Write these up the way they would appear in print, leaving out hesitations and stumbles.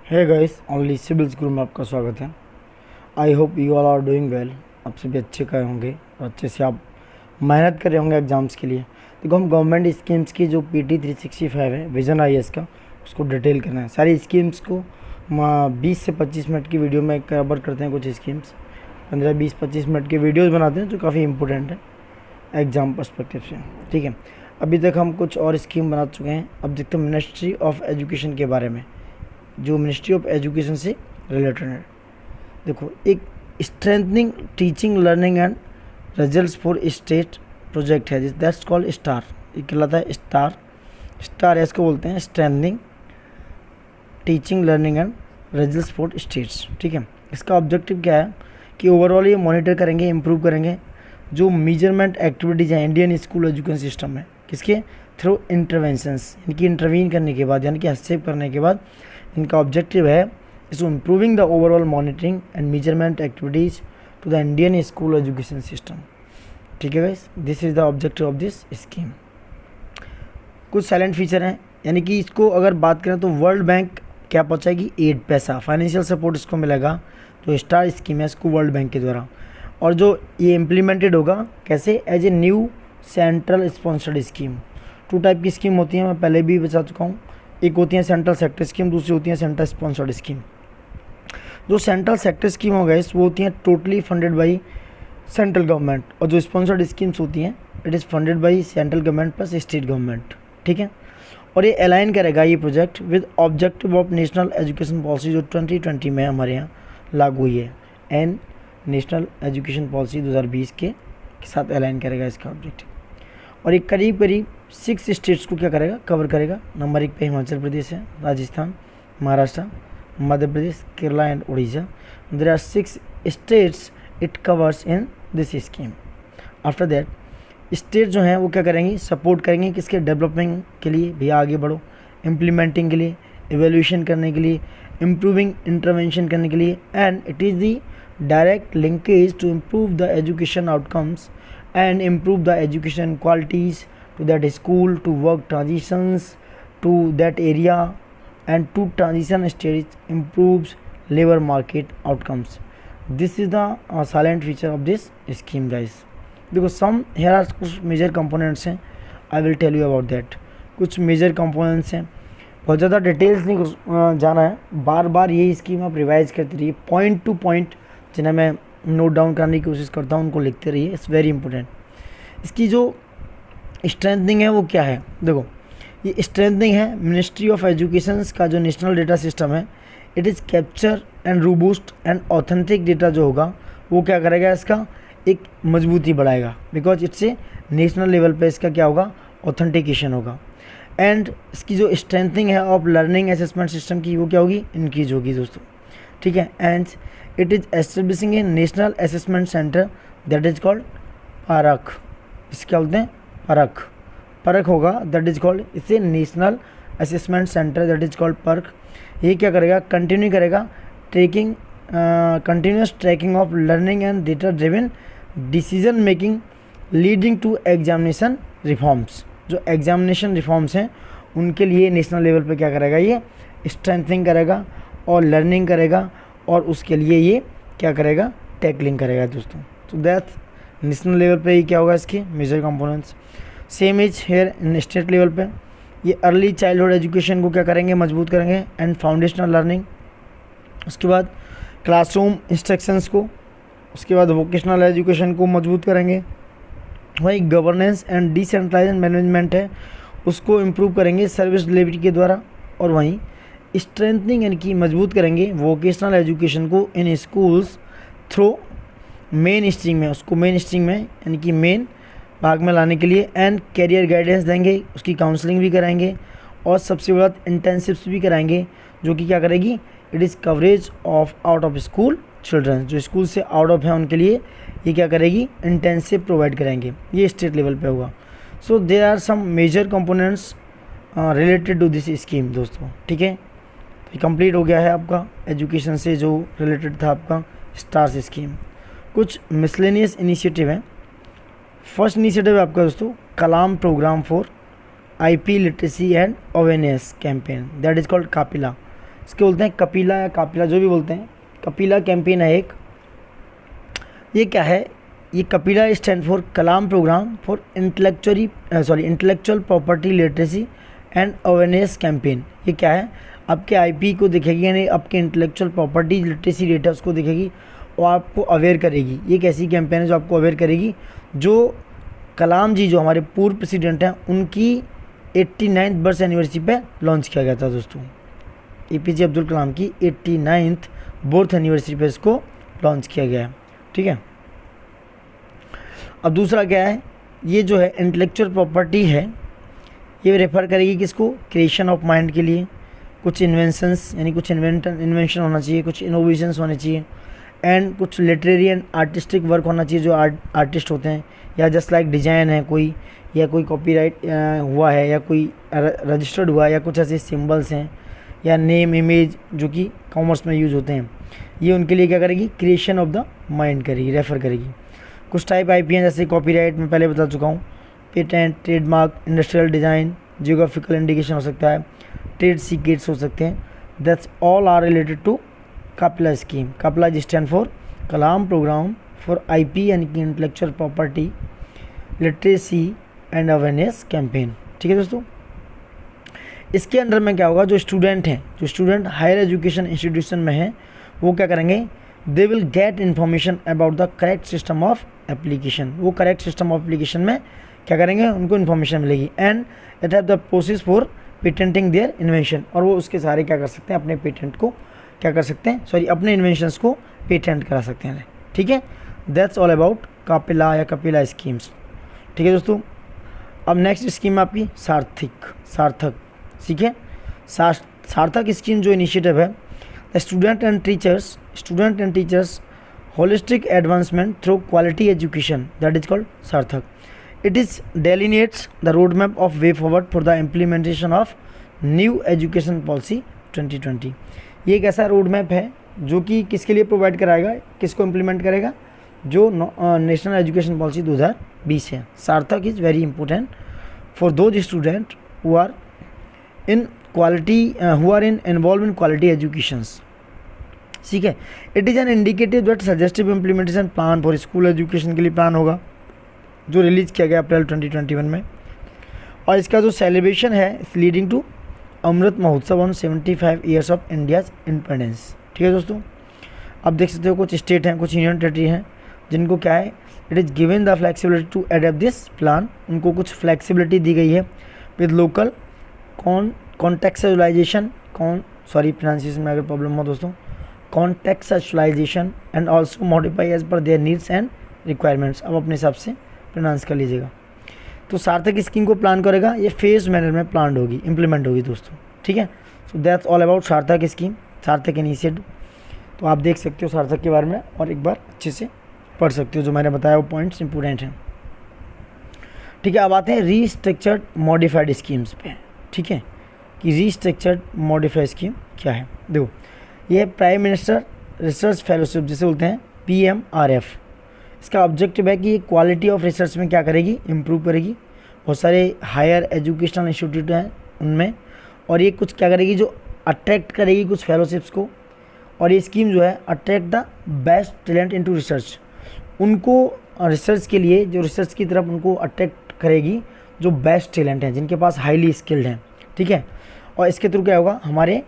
हे guys, only civils group में आपका स्वागत है। I hope you all are doing well. आप सभी अच्छे कर होंगे और अच्छे से आप मेहनत कर रहे होंगे एग्ज़ाम्स के लिए। देखो, हम गवर्नमेंट स्कीम्स की जो PT 365 है विजन IAS का, उसको डिटेल करना है। सारी स्कीम्स को 20 से 25 मिनट की वीडियो में कवर करते हैं। कुछ स्कीम्स 15, 20, 25 मिनट के वीडियोज़ बनाते हैं जो काफ़ी इंपॉर्टेंट है एग्ज़ाम पर्सपेक्टिव से। ठीक है, अभी तक हम कुछ और स्कीम बना चुके हैं। अब देखते हैं मिनिस्ट्री ऑफ एजुकेशन के बारे में, जो मिनिस्ट्री ऑफ एजुकेशन से रिलेटेड है। देखो, एक strengthening teaching learning and results for state project है, दैट्स कॉल्ड स्टार। ये कहलाता है स्टार इसको बोलते हैं, strengthening teaching learning and results for states. ठीक है, इसका ऑब्जेक्टिव क्या है कि ओवरऑल ये मॉनिटर करेंगे, इम्प्रूव करेंगे जो मेजरमेंट एक्टिविटीज़ हैं इंडियन स्कूल एजुकेशन सिस्टम में, किसके थ्रू इंटरवेंशंस, इनकी इंटरवीन करने के बाद यानी कि हस्तक्षेप करने के बाद इनका ऑब्जेक्टिव है is to improving the overall monitoring and measurement activities to the Indian school education system. ठीक है guys, this is the objective of this scheme. कुछ साइलेंट फीचर हैं, यानी कि इसको अगर बात करें तो वर्ल्ड बैंक क्या पहुँचाएगी, 8 पैसा फाइनेंशियल सपोर्ट इसको मिलेगा। जो स्टार स्कीम है इसको वर्ल्ड बैंक के द्वारा, और जो ये इम्प्लीमेंटेड होगा कैसे, as a new central sponsored scheme. 2 type की स्कीम होती है, मैं पहले भी बता चुका हूँ। एक होती है सेंट्रल सेक्टर स्कीम, दूसरी होती है सेंट्रल स्पॉन्सर्ड स्कीम। जो सेंट्रल सेक्टर स्कीम हो गई वो होती हैं totally funded by central government, और जो स्पॉन्सर्ड स्कीम्स होती हैं it is funded by central government plus state government. ठीक है, और ये अलाइन करेगा ये project with objective of national education policy जो 2020 में हमारे यहाँ लागू हुई है, एंड नेशनल एजुकेशन पॉलिसी 2020 के साथ अलाइन करेगा इसका ऑब्जेक्टिव। और ये करीब 6 स्टेट्स को क्या करेगा, कवर करेगा। नंबर 1 पे हिमाचल प्रदेश है, Rajasthan, Maharashtra, Madhya Pradesh, Kerala and Orissa. There are 6 states it covers in this scheme. After that state जो हैं वो क्या करेंगी, सपोर्ट करेंगे किसके, डेवलपमेंट के लिए, भैया आगे बढ़ो, इम्प्लीमेंटिंग के लिए, एवेल्यूशन करने के लिए, इम्प्रूविंग इंटरवेंशन करने के लिए, and it is the direct linkage to improve the education outcomes and improve the education qualities to that school, to work transitions to that area and to transition stage improves labor market outcomes. This is the silent feature of this scheme guys, because some here are कुछ major components हैं, I will tell you about that। कुछ major components हैं, बहुत ज़्यादा details नहीं जाना है, बार बार ये स्कीम आप रिवाइज करते रहिए, पॉइंट टू पॉइंट जिन्हें मैं नोट डाउन करने की कोशिश करता हूँ उनको लिखते रहिए, इट्स वेरी इंपॉर्टेंट। इसकी जो स्ट्रेंथनिंग है वो क्या है, देखो ये स्ट्रेंथनिंग है मिनिस्ट्री ऑफ एजुकेशन का जो नेशनल डेटा सिस्टम है, it is capture and robust and authentic data जो होगा वो क्या करेगा, इसका एक मजबूती बढ़ाएगा, बिकॉज इससे नेशनल लेवल पे इसका क्या होगा, ऑथेंटिकेशन होगा। एंड इसकी जो स्ट्रेंथनिंग है ऑफ लर्निंग असेसमेंट सिस्टम की वो क्या होगी, इंक्रीज होगी दोस्तों। ठीक है, and it is establishing a national assessment centre that is called Parakh. इसके क्या बोलते हैं, परख होगा, दैट इज़ कॉल्ड, इससे national assessment centre that is called Parakh. ये क्या करेगा, कंटिन्यू करेगा tracking, continuous tracking of learning and data driven decision making leading to examination reforms. जो एग्जामिनेशन रिफॉर्म्स हैं उनके लिए नेशनल लेवल पे क्या करेगा, ये स्ट्रेंथनिंग करेगा और लर्निंग करेगा, और उसके लिए ये क्या करेगा, टैकलिंग करेगा दोस्तों। तो दैट नेशनल लेवल पे ये क्या होगा, इसके major components. Same is here in state level पे, ये अर्ली चाइल्डहुड एजुकेशन को क्या करेंगे, मजबूत करेंगे, एंड फाउंडेशनल लर्निंग, उसके बाद क्लासरूम इंस्ट्रक्शंस को, उसके बाद वोकेशनल एजुकेशन को मजबूत करेंगे, वही गवर्नेंस एंड डिसेंट्रलाइज मैनेजमेंट है उसको इम्प्रूव करेंगे सर्विस डिलीवरी के द्वारा, और वहीं स्ट्रेंथनिंग यानी कि मजबूत करेंगे वोकेशनल एजुकेशन को इन स्कूल्स थ्रू मेन स्ट्रीम में, उसको मेन स्ट्रीम में यानी कि मेन भाग में लाने के लिए, एंड कैरियर गाइडेंस देंगे, उसकी काउंसलिंग भी कराएंगे, और सबसे बड़ा इंटेंसिव्स भी कराएंगे, जो कि क्या करेगी, it is coverage of out of school children, जो स्कूल से आउट ऑफ है उनके लिए ये क्या करेगी, इंटेंसिव प्रोवाइड करेंगे। ये स्टेट लेवल पे होगा। So there are some major components related to this scheme दोस्तों। ठीक है, तो कंप्लीट हो गया है आपका एजुकेशन से जो रिलेटेड था आपका स्टार्स स्कीम। कुछ मिसलेनियस इनिशिएटिव हैं। फर्स्ट इनिशिएटिव है आपका दोस्तों Kalam programme for IP literacy and awareness campaign, that is called Kapila. इसके बोलते हैं कपिला या कापिला, जो भी बोलते हैं। कपिला कैंपेन है एक। ये क्या है, ये Kapila stand for Kalam programme for intellectual property literacy and awareness campaign. ये क्या है, आपके आईपी को दिखेगी, यानी आपके इंटेलेक्चुअल प्रॉपर्टी लिटरेसी रेट है उसको दिखेगी और आपको अवेयर करेगी। ये एक ऐसी कैंपेन है जो आपको अवेयर करेगी, जो कलाम जी जो हमारे पूर्व प्रेसिडेंट हैं उनकी 89th बर्थ एनिवर्सरी पे लॉन्च किया गया था दोस्तों। एपीजे अब्दुल कलाम की 89th बर्थ एनिवर्सरी पे इसको लॉन्च किया गया है, ठीक है। अब दूसरा क्या है, ये जो है इंटेलेक्चुअल प्रॉपर्टी है, ये रेफर करेगी किसको, क्रिएशन ऑफ माइंड के लिए। कुछ इन्वेंशंस यानी कुछ इन्वेंशन होना चाहिए, कुछ इनोवेशंस होने चाहिए, एंड कुछ लिटरेरी एंड आर्टिस्टिक वर्क होना चाहिए जो आर्टिस्ट होते हैं, या जस्ट लाइक डिजाइन है कोई, या कोई कॉपीराइट हुआ है, या कोई रजिस्टर्ड हुआ है, या कुछ ऐसे सिंबल्स हैं, या नेम इमेज जो कि कॉमर्स में यूज होते हैं। ये उनके लिए क्या करेगी, क्रिएशन ऑफ द माइंड करेगी, रेफर करेगी। कुछ टाइप आईपी हैं जैसे कॉपीराइट में पहले बता चुका हूँ, patent, trademark, industrial design, geographical indication हो सकता है, ट्रेड सीक्रेट्स हो सकते हैं। That's all are related to Kapila scheme. Kapila stand for Kalam programme for IP यानी कि intellectual property literacy and awareness campaign, ठीक है दोस्तों। इसके अंडर में क्या होगा, जो स्टूडेंट हायर एजुकेशन इंस्टीट्यूशन में हैं वो क्या करेंगे, they will get information about the correct system of application. वो करेक्ट सिस्टम ऑफ एप्लीकेशन में क्या करेंगे, उनको इन्फॉर्मेशन मिलेगी। And it have the process for patenting their invention, और वो उसके सारे क्या कर सकते हैं, अपने पेटेंट को क्या कर सकते हैं, सॉरी अपने इन्वेंशंस को पेटेंट करा सकते हैं, ठीक है। दैट्स ऑल अबाउट कापिला या कपिला स्कीम्स, ठीक है दोस्तों। अब नेक्स्ट स्कीम आपकी सार्थक, ठीक है। सार्थक स्कीम जो इनिशिएटिव है, student and teachers holistic advancement through quality education, that is called Saarthak. It is delineates the road map of way forward for the implementation of new education policy 2020। ये एक ऐसा रोड मैप है जो कि किसके लिए प्रोवाइड कराएगा, किसको इम्प्लीमेंट करेगा, जो नेशनल एजुकेशन पॉलिसी 2020 है। Sarthaq is very important for those student who are involve in quality educations, ठीक है। It is an indicative that suggestive implementation plan for school education के लिए प्लान होगा, जो रिलीज़ किया गया अप्रैल 2021 में। और इसका जो सेलिब्रेशन है इस leading to Amrit Mahotsav on 75 years of India's independence, ठीक है दोस्तों। अब देख सकते हो कुछ स्टेट हैं, कुछ यूनियन टेरिटरी हैं जिनको क्या है, it is given the flexibility to adopt this plan. उनको कुछ फ्लेक्सिबिलिटी दी गई है विद लोकल कॉन्टेक्चुअलाइजेशन प्रोनाउंसिएशन में अगर प्रॉब्लम हो दोस्तों, contextualisation and also modify as per their needs and requirements. अब अपने हिसाब से प्रोनाउंस कर लीजिएगा। तो सार्थक स्कीम को प्लान करेगा, ये फेज मैनर में प्लान होगी, इंप्लीमेंट होगी दोस्तों, ठीक है। सो दैट्स ऑल अबाउट सार्थक स्कीम, सार्थक इनिशिएटिव। तो आप देख सकते हो सार्थक के बारे में और एक बार अच्छे से पढ़ सकते हो, जो मैंने बताया वो पॉइंट्स इंपॉर्टेंट हैं, ठीक है। अब आते हैं रीस्ट्रक्चर्ड मॉडिफाइड स्कीम्स पे, ठीक है, कि रीस्ट्रक्चर्ड मॉडिफाइड स्कीम क्या है। देखो, ये प्राइम मिनिस्टर रिसर्च फेलोशिप जिसे बोलते हैं PMRF। इसका ऑब्जेक्टिव है कि ये क्वालिटी ऑफ रिसर्च में क्या करेगी, इम्प्रूव करेगी। बहुत सारे हायर एजुकेशनल इंस्टीट्यूट हैं उनमें, और ये कुछ क्या करेगी, जो अट्रैक्ट करेगी कुछ फेलोशिप्स को। और ये स्कीम जो है attract the best talent into research, उनको रिसर्च के लिए, जो रिसर्च की तरफ उनको अट्रैक्ट करेगी जो बेस्ट टैलेंट हैं, जिनके पास हाईली स्किल्ड हैं, ठीक है। और इसके थ्रू क्या होगा, हमारे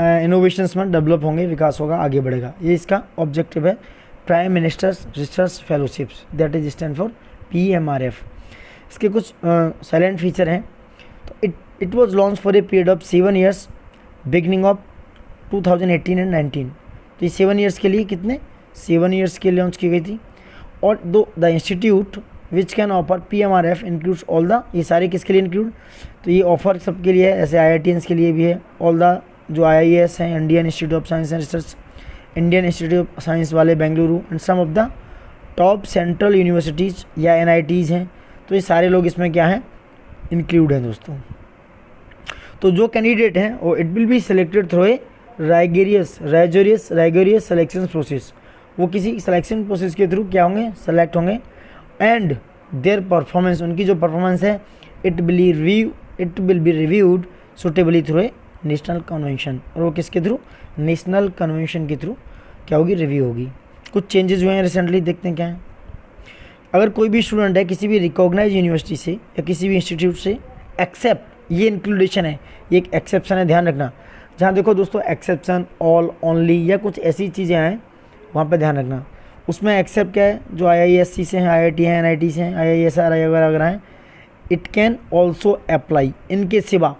इनोवेशंस में डेवलप होंगे, विकास होगा, आगे बढ़ेगा। ये इसका ऑब्जेक्टिव है, prime ministers research fellowships, that is stand for PMRF। इसके कुछ साइलेंट फीचर हैं। तो it was launch for a period of 7 years beginning of 2018 and 19। तो ये 7 ईयर्स के लिए, कितने 7 ईयर्स के लिए लॉन्च की गई थी। और the institute which can offer PMRF includes all the, ये सारे किसके लिए इंक्लूड, तो ये ऑफर सबके लिए है, ऐसे IITians के लिए भी है, ऑल द जो IIS हैं, Indian institute of science and research, Indian institute of science वाले Bengaluru, and some of the top central universities या NITs हैं। तो ये सारे लोग इसमें क्या हैं, इंक्लूड हैं दोस्तों। तो जो कैंडिडेट हैं वो it will be selected through a rigorous selection process, वो किसी सिलेक्शन प्रोसेस के थ्रू क्या होंगे, सेलेक्ट होंगे। एंड देयर परफॉर्मेंस, उनकी जो परफॉर्मेंस है, it will be reviewed suitably through a national convention, और वो किसके थ्रू, नेशनल कन्वेंशन के थ्रू क्या होगी, रिव्यू होगी। कुछ चेंजेस हुए हैं रिसेंटली, देखते हैं क्या है। अगर कोई भी स्टूडेंट है किसी भी रिकॉग्नाइज यूनिवर्सिटी से या किसी भी इंस्टीट्यूट से, एक्सेप्ट, ये इंक्लूडेशन है, ये एक एक्सेप्शन है, ध्यान रखना। जहाँ देखो दोस्तों एक्सेप्शन, ऑल, ओनली या कुछ ऐसी चीज़ें हैं वहाँ पे ध्यान रखना। उसमें एक्सेप्ट क्या है, जो IISc से हैं, IIT हैं, NIT से हैं, IISR वगैरह वगैरह हैं, इट कैन ऑल्सो अप्लाई, इनके सिवा,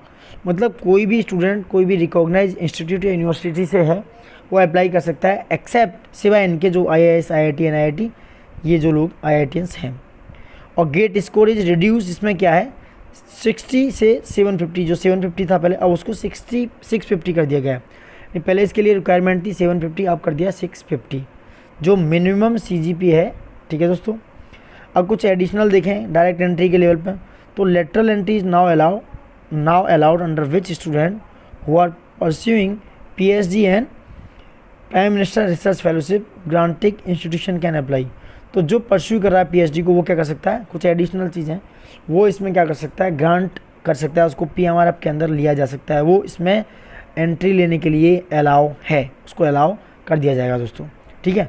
मतलब कोई भी स्टूडेंट कोई भी रिकॉग्नाइज इंस्टीट्यूट या यूनिवर्सिटी से है वो अप्लाई कर सकता है, एक्सेप्ट सिवाय इनके जो IAS, IIT, NIT, ये जो लोग IITians हैं। और गेट स्कोर इज रिड्यूस, इसमें क्या है 60 से 750, जो 750 था पहले अब उसको 650 कर दिया गया है। पहले इसके लिए रिक्वायरमेंट थी 750, अब कर दिया 650, जो मिनिमम CGP है। ठीक है दोस्तों, अब कुछ एडिशनल देखें डायरेक्ट एंट्री के लेवल पर, तो lateral entry is now allowed under which student who are pursuing PhD and prime minister research fellowship granting institution can apply. तो जो परस्यू कर रहा है PhD को वो क्या कर सकता है, कुछ एडिशनल चीज़ें वो इसमें क्या कर सकता है, ग्रांट कर सकता है, उसको PMRF के अंदर लिया जा सकता है, वो इसमें एंट्री लेने के लिए अलाउ है, उसको अलाउ कर दिया जाएगा दोस्तों। ठीक है,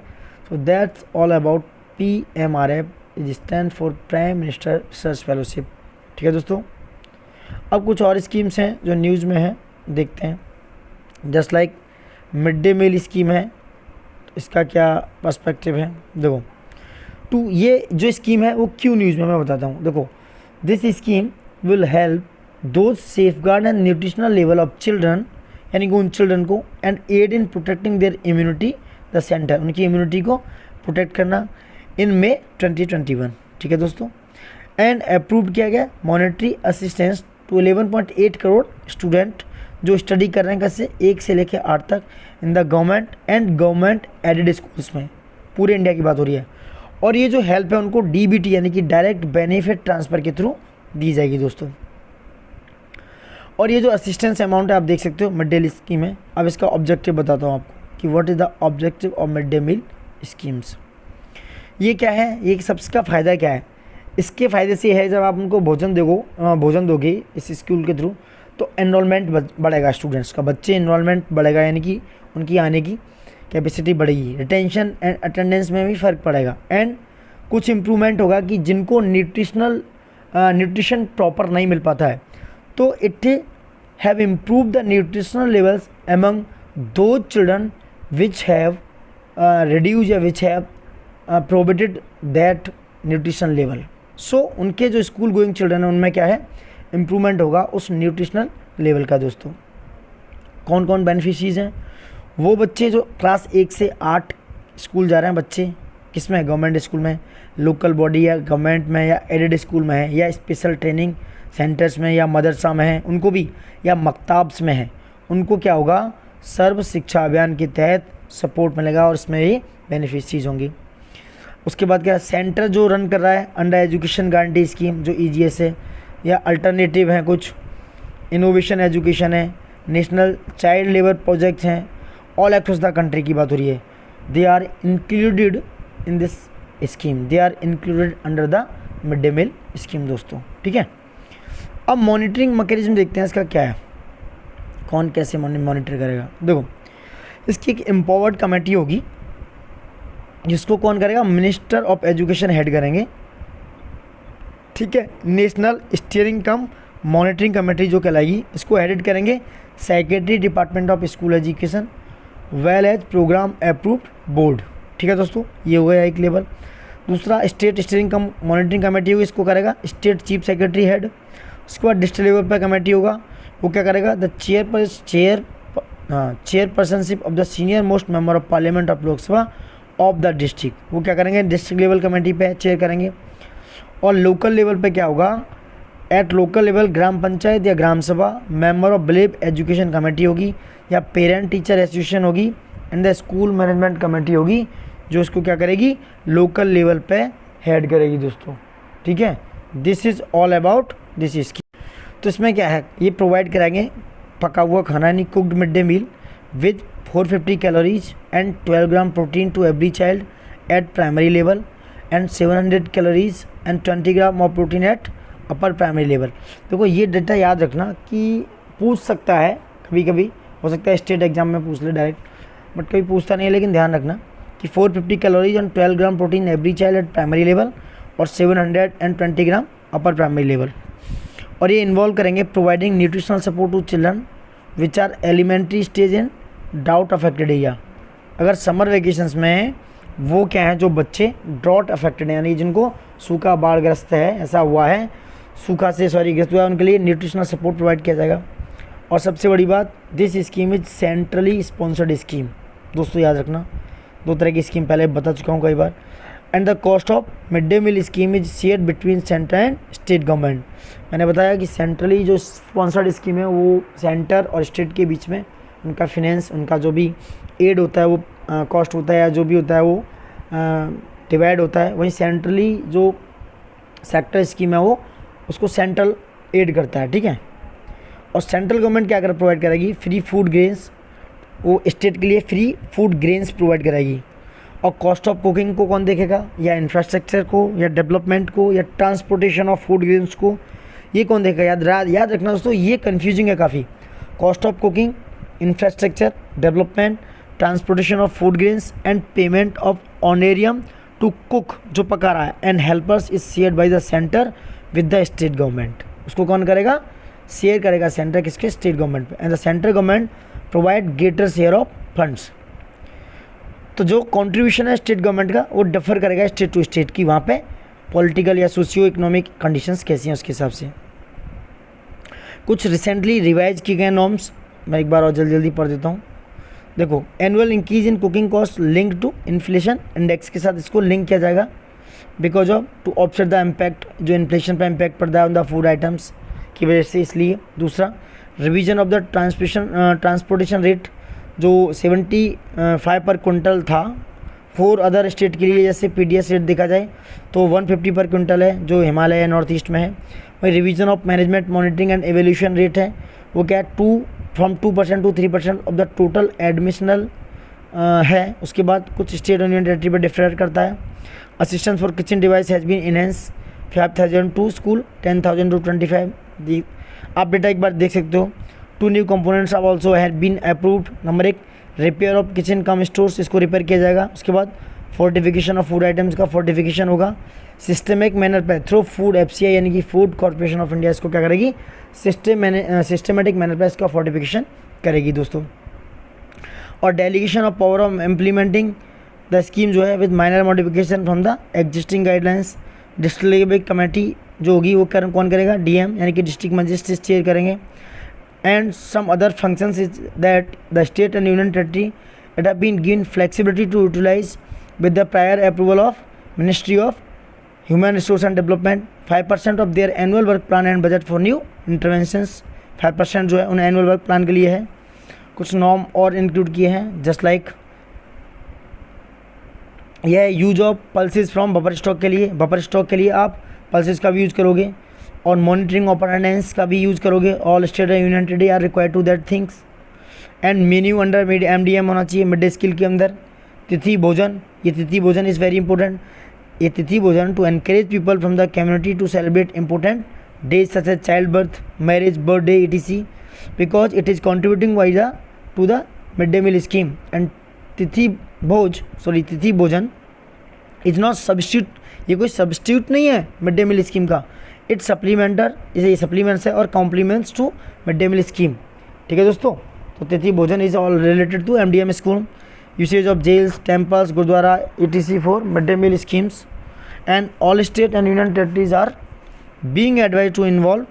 so that's all about PMRF, is stand for prime minister research fellowship. ठीक है दोस्तों, अब कुछ और स्कीम्स हैं जो न्यूज़ में हैं, देखते हैं। Just like mid day meal scheme है, इसका क्या पर्सपेक्टिव है, देखो। तो ये जो स्कीम है वो क्यों न्यूज़ में, मैं बताता हूँ। देखो, this scheme will help those safeguard and nutritional level of children, यानी कि उन चिल्ड्रन को, and aid in protecting their immunity the centre, उनकी इम्यूनिटी को प्रोटेक्ट करना, इन May 2021। ठीक है दोस्तों, एंड अप्रूव किया गया monetary assistance to 11.8 crore student जो स्टडी कर रहे हैं कैसे 1 से लेकर 8 तक in the government and government aided schools में, पूरे इंडिया की बात हो रही है। और ये जो हेल्प है उनको DBT यानी कि डायरेक्ट बेनिफिट ट्रांसफ़र के थ्रू दी जाएगी दोस्तों। और ये जो असिस्टेंस अमाउंट है आप देख सकते हो मिड डे मील स्कीम है। अब इसका ऑब्जेक्टिव बताता हूँ आपको कि what is the objective of mid day meal schemes. ये क्या है, ये सबका फ़ायदा क्या है, इसके फ़ायदे से है जब आप उनको भोजन दोगे इस स्कूल के थ्रू, तो एनरोलमेंट बढ़ेगा स्टूडेंट्स का, बच्चे एनरोलमेंट बढ़ेगा, यानी कि उनकी आने की कैपेसिटी बढ़ेगी, रिटेंशन एंड अटेंडेंस में भी फ़र्क पड़ेगा, एंड कुछ इम्प्रूवमेंट होगा कि जिनको न्यूट्रिशन प्रॉपर नहीं मिल पाता है, तो it have improve the nutritional levels among the children which have reduce या which have promoted that nutrition level. So उनके जो स्कूल गोइंग चिल्ड्रन हैं उनमें क्या है, इम्प्रूवमेंट होगा उस न्यूट्रिशनल लेवल का दोस्तों। कौन कौन बेनिफिशरीज हैं, वो बच्चे जो क्लास 1 से 8 स्कूल जा रहे हैं बच्चे, किस में, गवर्नमेंट स्कूल में, लोकल बॉडी या गवर्नमेंट में या एडेड स्कूल में है, या स्पेशल ट्रेनिंग सेंटर्स में या मदरसा में है उनको भी, या मकताब्स में है उनको क्या होगा, सर्व शिक्षा अभियान के तहत सपोर्ट मिलेगा और इसमें ये बेनिफिशरीज होंगी। उसके बाद क्या, सेंटर जो रन कर रहा है अंडर एजुकेशन गारंटी स्कीम जो EGS है, या अल्टरनेटिव हैं कुछ, इनोवेशन एजुकेशन है, नेशनल चाइल्ड लेबर प्रोजेक्ट्स हैं, ऑल एक्रोस द कंट्री की बात हो रही है, they are included in this scheme, they are included under the mid day meal scheme दोस्तों। ठीक है, अब मॉनिटरिंग मैकेनिज्म देखते हैं इसका क्या है, कौन कैसे मॉनिटर करेगा। देखो, इसकी एक एम्पावर्ड कमेटी होगी जिसको कौन करेगा, मिनिस्टर ऑफ एजुकेशन हेड करेंगे। ठीक है, national steering cum monitoring committee जो कहलाएगी इसको हेडेड करेंगे secretary department of school education well as programme approved board. ठीक है दोस्तों, ये हो गया एक लेवल। दूसरा state steering cum monitoring committee होगी, इसको करेगा स्टेट चीफ सेक्रेटरी हेड। उसके बाद डिस्ट्रिक्ट लेवल पर कमेटी होगा, वो क्या करेगा, the chairpersonship of the senior most member of parliament of Lok Sabha of the district, वो क्या करेंगे, डिस्ट्रिक्ट लेवल कमेटी पे चेयर करेंगे। और लोकल लेवल पे क्या होगा, at local level gram panchayat या gram sabha member of village education committee होगी, या पेरेंट टीचर एसोसिएशन होगी, and the school management committee होगी जो इसको क्या करेगी, लोकल लेवल पे हेड करेगी दोस्तों। ठीक है, this is all about this scheme. तो इसमें क्या है, ये प्रोवाइड कराएंगे पका हुआ खाना यानी cooked mid day meal with 450 calories and 12 gram protein to every child at primary level and 700 calories and 20 gram of protein at upper primary level. देखो, ये डेटा याद रखना कि पूछ सकता है कभी कभी हो सकता है स्टेट एग्जाम में पूछ ले डायरेक्ट, बट कभी पूछता नहीं है। लेकिन ध्यान रखना कि 450 कैलोरीज और 12 gram protein every child at primary level और 720 ग्राम अपर प्राइमरी लेवल। और ये इन्वॉल्व करेंगे providing nutritional support to children which are elementary stage in drought affected area. अगर समर वेकेशंस में वो क्या है, जो बच्चे ड्रॉट अफेक्टेड हैं, यानी जिनको सूखा बाढ़ग्रस्त है, ऐसा हुआ है, सूखा से ग्रस्त हुआ है, उनके लिए न्यूट्रिशनल सपोर्ट प्रोवाइड किया जाएगा। और सबसे बड़ी बात, this scheme is centrally sponsored scheme. दोस्तों याद रखना, 2 तरह की स्कीम पहले बता चुका हूँ कई बार। And the cost of mid day meal scheme is shared between centre and state government. मैंने बताया कि सेंट्रली जो स्पॉन्सर्ड स्कीम है वो सेंटर और स्टेट के बीच में उनका फिनेंस, उनका जो भी एड होता है, वो कॉस्ट होता है या जो भी होता है वो डिवाइड होता है। वहीं सेंट्रली जो सेक्टर स्कीम है वो उसको सेंट्रल एड करता है, ठीक है। और सेंट्रल गवर्नमेंट क्या कर प्रोवाइड करेगी, फ्री फूड ग्रेन्स, वो स्टेट के लिए फ्री फूड ग्रेन्स प्रोवाइड कराएगी। और कॉस्ट ऑफ कुकिंग को कौन देखेगा, या इंफ्रास्ट्रक्चर को, या डेवलपमेंट को, या ट्रांसपोर्टेशन ऑफ फूड ग्रेन्स को, ये कौन देखेगा। याद रखना दोस्तों, ये कन्फ्यूजिंग है काफ़ी। Cost of cooking, infrastructure, development, transportation of food grains and payment of honorarium to cook, जो पका रहा है, and helpers is shared by the centre with the state government. उसको कौन करेगा, शेयर करेगा सेंटर किसके, स्टेट गवर्नमेंट पे। And the central government provide greater share of funds. तो जो कंट्रीब्यूशन है स्टेट गवर्नमेंट का वो डिफर करेगा स्टेट टू स्टेट की, वहाँ पे पॉलिटिकल या सोशियो इकोनॉमिक कंडीशंस कैसी हैं उसके हिसाब से। कुछ रिसेंटली रिवाइज किए गए नॉर्म्स मैं एक बार और जल्दी पढ़ देता हूँ। देखो, annual increase in cooking cost link to inflation index के साथ इसको लिंक किया जाएगा, because of to offset the impact, जो इन्फ्लेशन पर इम्पैक्ट पड़ता है ऑन द फूड आइटम्स की वजह से, इसलिए। दूसरा, revision of the transportation rate जो 75 पर क्विंटल था 4 अदर स्टेट के लिए, जैसे PDS रेट देखा जाए तो 150 पर क्विंटल है जो हिमालय या नॉर्थ ईस्ट में है। वही revision of management monitoring and evolution rate है, वो क्या है, 2% to 3% ऑफ द टोटल एडमिशनल है। उसके बाद कुछ स्टेट और यूनियन टेरेटरी पर डिफर करता है। Assistance for kitchen device has been enhance 5,000 to school, 10,000 to 25। आप डेटा एक बार देख सकते हो। 2 new components are also have been approved. Number 1, repair of kitchen cum stores, इसको रिपेयर किया जाएगा। उसके बाद फोर्टिफिकेशन ऑफ फूड आइटम्स का फोर्टिफिकेशन होगा सिस्टमिक मैनर पे थ्रू फूड FCI यानी कि फूड कॉर्पोरेशन ऑफ इंडिया इसको क्या करेगी, सिस्टमेटिक मैनर पे इसका फोर्टिफिकेशन करेगी दोस्तों। और delegation of power of implementing the scheme जो है with minor modification from the existing guidelines. District committee जो होगी वो कौन करेगा, DM यानी कि डिस्ट्रिक्ट मजिस्ट्रेट चेयर करेंगे। And some other functions is that the state and union territory that have been given flexibility to utilize with the prior approval of Ministry of Human Resource and Development 5% of their annual work plan and budget for new interventions। 5% जो है उन annual work plan के लिए है। कुछ norm और include किए हैं, जस्ट लाइक यह use of pulses from buffer stock के लिए, बफर स्टॉक के लिए आप पल्सेस का भी यूज़ करोगे, और मॉनिटरिंग ऑफ अटेंडेंस का भी यूज़ करोगे। All state and union territory are required to that things. And menu under MDM होना चाहिए, मिड डे स्किल के अंदर। तिथि भोजन, ये तिथि भोजन इज़ वेरी इंपॉर्टेंट। ये Tithi Bhojan to encourage people from the community to celebrate important days such as child birth, marriage, birthday etc, because it is contributing why the to the mid day meal scheme. And Tithi Bhojan is not substitute, ये कोई substitute नहीं है mid day meal scheme का। It's supplementary, इसे supplements है और complements to mid day meal scheme, ठीक है दोस्तों। तो Tithi Bhojan is all related to MDM school. Usage of jails, temples, gurdwara etc for mid day meal schemes. And all state and union territories are being advise to involve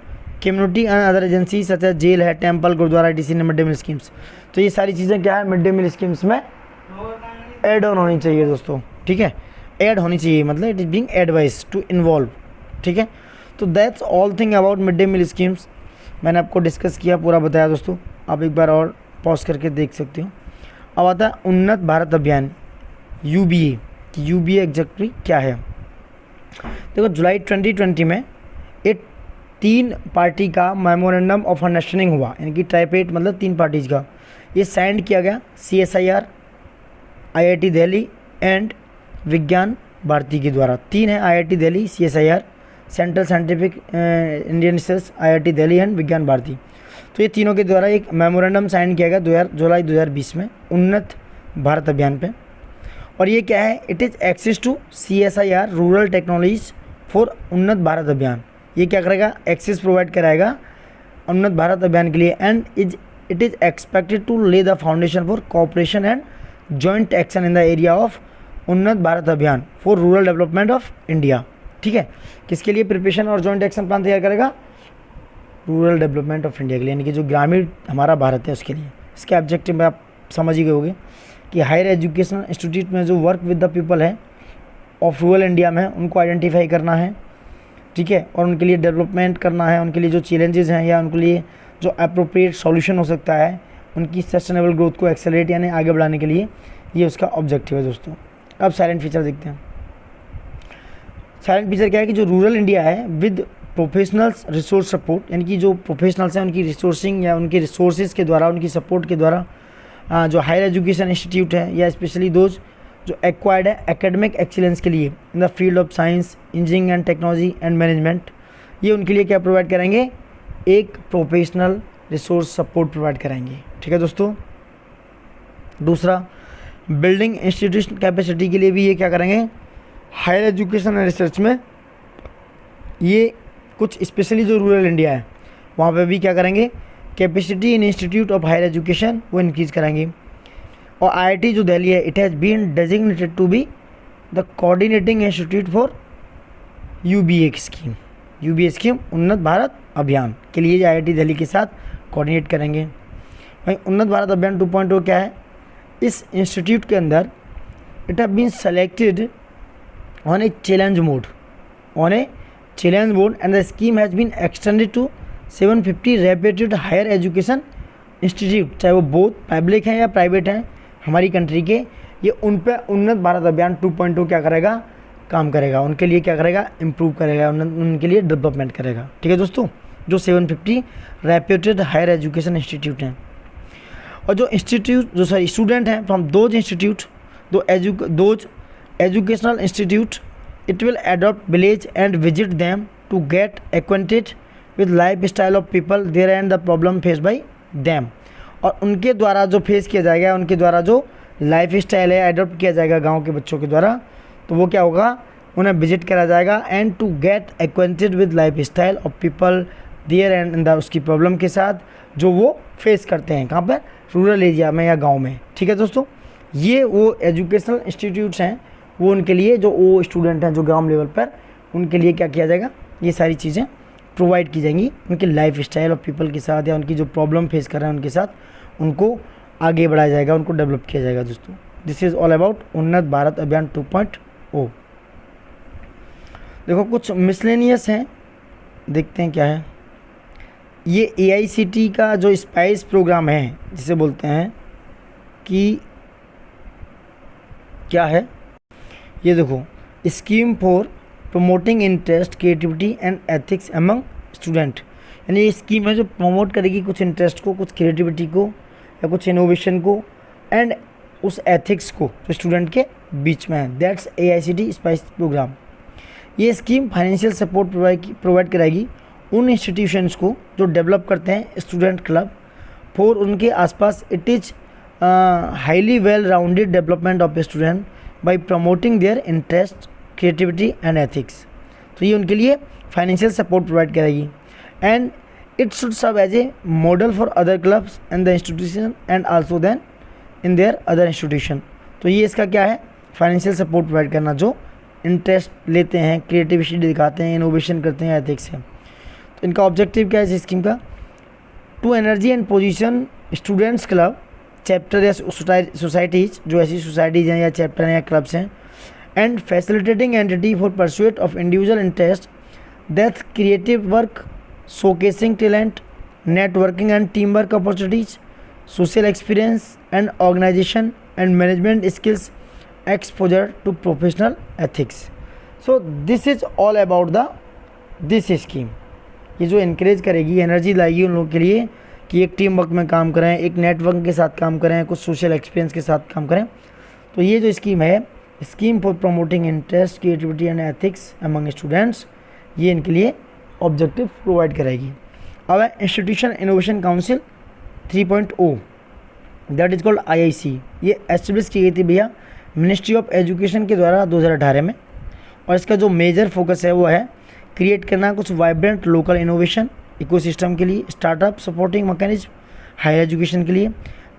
community and other agency such as jail है, temple, gurdwara etc ने mid day meal schemes. तो ये सारी चीज़ें क्या है, mid day meal schemes में add on होनी चाहिए दोस्तों, ठीक है, ऐड होनी चाहिए, मतलब it is being advise to involve, ठीक है। तो that's all thing about mid day meal schemes. मैंने आपको डिस्कस किया, पूरा बताया दोस्तों, आप एक बार और पॉज करके देख सकते हो। अब आता है उन्नत भारत अभियान UBA कि UBA एग्जैक्टली क्या है। देखो, जुलाई 2020 में एक 3 पार्टी का मेमोरेंडम ऑफ अंडरस्टैंडिंग हुआ, यानी कि ट्राइपेट मतलब 3 पार्टीज़ का, ये साइन किया गया CSIR, IIT दिल्ली एंड विज्ञान भारती के द्वारा। 3 है, IIT Delhi, CSIR, central scientific Indian research, IIT Delhi and विज्ञान भारती। तो ये तीनों के द्वारा एक मेमोरेंडम साइन किया गया जुलाई 2020 में उन्नत भारत अभियान पे। और ये क्या है, it is access to CSIR rural technologies for Unnat Bharat अभियान। ये क्या करेगा, एक्सेस प्रोवाइड कराएगा उन्नत भारत अभियान के लिए। And it is expected to lay the foundation for cooperation and joint action in the area of Unnat Bharat Abhiyan for rural development of India. ठीक है, किसके लिए प्रिपरेशन और जॉइंट एक्शन प्लान तैयार करेगा, रूरल डेवलपमेंट ऑफ इंडिया के लिए, यानी कि जो ग्रामीण हमारा भारत है उसके लिए। इसके ऑब्जेक्टिव में आप समझ ही गए होंगे कि हायर एजुकेशन इंस्टीट्यूट में जो वर्क विद द पीपल है ऑफ रूरल इंडिया में उनको आइडेंटिफाई करना है, ठीक है, और उनके लिए डेवलपमेंट करना है, उनके लिए जो चैलेंजेस हैं या उनके लिए जो अप्रोप्रिएट सॉल्यूशन हो सकता है उनकी सस्टेनेबल ग्रोथ को एक्सेलरेट यानी आगे बढ़ाने के लिए, ये उसका ऑब्जेक्टिव है दोस्तों। अब साइलेंट फीचर देखते हैं। साइलेंट फीचर क्या है कि जो रूरल इंडिया है विद प्रोफेशनल्स रिसोर्स सपोर्ट, यानी कि जो प्रोफेशनल्स हैं उनकी रिसोर्सिंग या उनकी रिसोर्सेज के द्वारा, उनकी सपोर्ट के द्वारा जो हायर एजुकेशन इंस्टीट्यूट है या स्पेशली दोज जो एक्वायर्ड है एकेडमिक एक्सीलेंस के लिए in the field of science, engineering and technology and management, ये उनके लिए क्या प्रोवाइड करेंगे, एक प्रोफेशनल रिसोर्स सपोर्ट प्रोवाइड कराएंगे। ठीक है दोस्तों। दूसरा, बिल्डिंग इंस्टीट्यूशन कैपेसिटी के लिए भी ये क्या करेंगे, हायर एजुकेशन एंड रिसर्च में ये कुछ स्पेशली जो रूरल इंडिया है वहाँ पे भी क्या करेंगे, capacity in institute of higher education वो इंक्रीज कराएंगे। और IIT जो दिल्ली है, it has been designated to be the coordinating institute for UBA scheme. UBA scheme Unnat Bharat Abhiyan के लिए IIT दिल्ली के साथ कोऑर्डिनेट करेंगे। भाई उन्नत भारत अभियान 2.0 क्या है, इस इंस्टीट्यूट के अंदर it have been selected on a challenge mode and the scheme has been extended to 750 reputed higher education institute, चाहे वो बोथ पब्लिक हैं या प्राइवेट हैं हमारी कंट्री के, ये उन पे उन्नत भारत अभियान 2.0 क्या करेगा, काम करेगा, उनके लिए क्या करेगा, इम्प्रूव करेगा, उनके लिए डेवलपमेंट करेगा। ठीक है दोस्तों, जो 750 रेप्यूटेड हायर एजुकेशन इंस्टीट्यूट हैं और जो स्टूडेंट हैं from those institute those educational institute, it will adopt village and visit them to get acquainted with life style of people there and the problem face by them. और उनके द्वारा जो face किया जाएगा, उनके द्वारा जो लाइफ स्टाइल है अडॉप्ट किया जाएगा गांव के बच्चों के द्वारा, तो वो क्या होगा, उन्हें विजिट करा जाएगा and to get acquainted with life style of people there and उसकी प्रॉब्लम के साथ जो वो फेस करते हैं कहाँ पर, रूरल एरिया में या गाँव में। ठीक है दोस्तों, ये वो एजुकेशनल इंस्टीट्यूट्स हैं, वो उनके लिए जो वो स्टूडेंट हैं जो ग्राउंड लेवल पर, उनके लिए क्या किया जाएगा, ये सारी चीज़ें प्रोवाइड की जाएंगी उनके लाइफ स्टाइल ऑफ पीपल के साथ या उनकी जो प्रॉब्लम फेस कर रहे हैं उनके साथ, उनको आगे बढ़ाया जाएगा, उनको डेवलप किया जाएगा दोस्तों। दिस इज़ ऑल अबाउट उन्नत भारत अभियान 2.0। देखो कुछ मिसलेनियस हैं, देखते हैं क्या है। ये AICT का जो स्पाइस प्रोग्राम है जिसे बोलते हैं कि क्या है, ये देखो, scheme for promoting interest creativity and ethics among student, यानी ये स्कीम है जो प्रमोट करेगी कुछ इंटरेस्ट को, कुछ क्रिएटिविटी को या कुछ इनोवेशन को एंड उस एथिक्स को जो स्टूडेंट के बीच में है। That's AICT spice program. ये स्कीम फाइनेंशियल सपोर्ट प्रोवाइड कराएगी उन इंस्टीट्यूशंस को जो डेवलप करते हैं स्टूडेंट क्लब फॉर उनके आसपास। It is highly well rounded development of a student by promoting their interest creativity and ethics. तो ये उनके लिए फाइनेंशियल सपोर्ट प्रोवाइड करेगी and it should serve as a model for other clubs and the institution and also then in their other institution. तो ये इसका क्या है, फाइनेंशियल सपोर्ट प्रोवाइड करना, जो इंटरेस्ट लेते हैं, क्रिएटिविटी दिखाते हैं, इनोवेशन करते हैं, एथिक्स है। तो इनका ऑब्जेक्टिव क्या है इस स्कीम का, to energy and position students club chapter या सोसाइटीज़, जो ऐसी सोसाइटीज़ हैं या चैप्टर हैं या क्लब्स हैं, and facilitating entity for pursuit of individual interest that creative work, showcasing talent, networking and team work opportunities, social experience and organisation and management skills, exposure to professional ethics. So this is all about this scheme. ये जो इनक्रेज करेगी, energy लाएगी उन लोगों के लिए कि एक टीम वर्क में काम करें, एक नेटवर्क के साथ काम करें, कुछ सोशल एक्सपीरियंस के साथ काम करें। तो ये जो स्कीम है, scheme for promoting interest creativity and ethics among students, ये इनके लिए ऑब्जेक्टिव प्रोवाइड करेगी। अब है institution innovation council 3.0, that is called IIC। ये एस्टेब्लिश की गई थी भैया मिनिस्ट्री ऑफ एजुकेशन के द्वारा 2018 में, और इसका जो मेजर फोकस है वो है क्रिएट करना कुछ वाइब्रेंट लोकल इनोवेशन इकोसिस्टम के लिए, startup supporting mechanism higher education के लिए,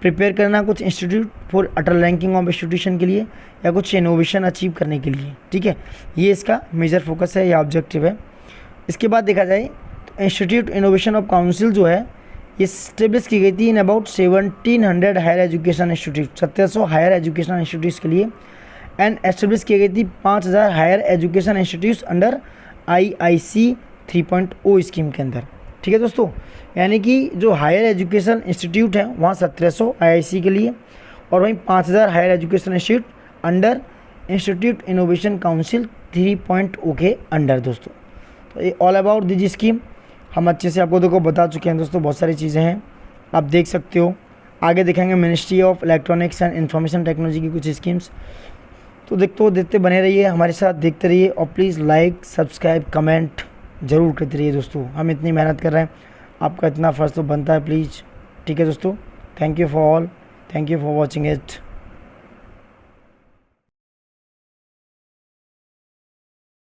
प्रिपेयर करना कुछ institute for Atal ranking of institution के लिए या कुछ इनोवेशन अचीव करने के लिए। ठीक है, ये इसका मेजर फोकस है या ऑब्जेक्टिव है। इसके बाद देखा जाए तो इंस्टीट्यूट इनोवेशन ऑफ काउंसिल जो है ये स्टेब्लिश की गई थी in about 1700 higher education institute, 1700 higher education institutes के लिए, एंड एस्टेब्लिश की गई थी 5000 higher education institutes under IIC 3.0 scheme के अंदर। ठीक है दोस्तों, यानी कि जो हायर एजुकेशन इंस्टीट्यूट हैं वहाँ 1700 IIC के लिए, और वहीं 5000 higher education institute under institute innovation council 3.0 के अंडर। दोस्तों तो ये ऑल अबाउट दिस स्कीम हम अच्छे से आपको देखो बता चुके हैं दोस्तों, बहुत सारी चीज़ें हैं आप देख सकते हो। आगे देखेंगे ministry of electronics and information technology की कुछ स्कीम्स। तो देखते बने रहिए हमारे साथ, देखते रहिए, और प्लीज़ लाइक सब्सक्राइब कमेंट ज़रूर करते रहिए दोस्तों। हम इतनी मेहनत कर रहे हैं, आपका इतना फ़र्ज़ तो बनता है प्लीज़। ठीक है दोस्तों, thank you for all, thank you for watching it.